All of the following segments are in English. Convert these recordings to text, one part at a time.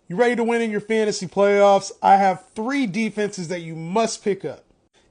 You ready to win in your fantasy playoffs? I have 3 defenses that you must pick up.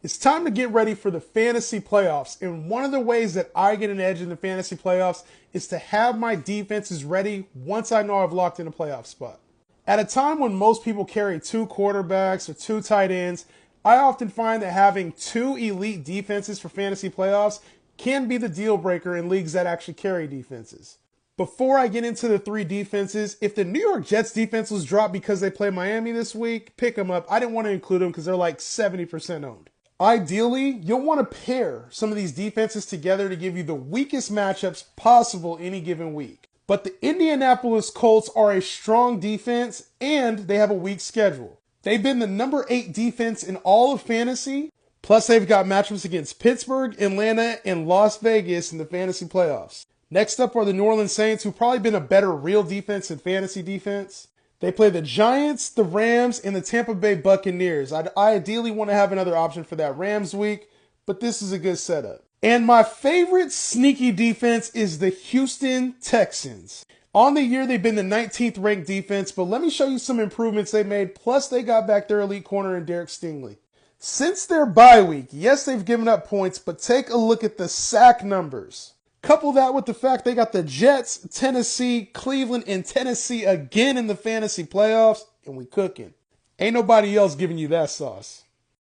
It's time to get ready for the fantasy playoffs, and one of the ways that I get an edge in the fantasy playoffs is to have my defenses ready once I know I've locked in a playoff spot. At a time when most people carry 2 quarterbacks or 2 tight ends, I often find that having 2 elite defenses for fantasy playoffs can be the deal breaker in leagues that actually carry defenses. Before I get into the 3 defenses, if the New York Jets defense was dropped because they play Miami this week, pick them up. I didn't want to include them because they're like 70% owned. Ideally, you'll want to pair some of these defenses together to give you the weakest matchups possible any given week. But the Indianapolis Colts are a strong defense and they have a weak schedule. They've been the number 8 defense in all of fantasy. Plus, they've got matchups against Pittsburgh, Atlanta, and Las Vegas in the fantasy playoffs. Next up are the New Orleans Saints, who've probably been a better real defense than fantasy defense. They play the Giants, the Rams, and the Tampa Bay Buccaneers. I ideally want to have another option for that Rams week, but this is a good setup. And my favorite sneaky defense is the Houston Texans. On the year, they've been the 19th ranked defense, but let me show you some improvements they made, plus they got back their elite corner in Derek Stingley. Since their bye week, yes, they've given up points, but take a look at the sack numbers. Couple that with the fact they got the Jets, Tennessee, Cleveland, and Tennessee again in the fantasy playoffs, and we cooking. Ain't nobody else giving you that sauce.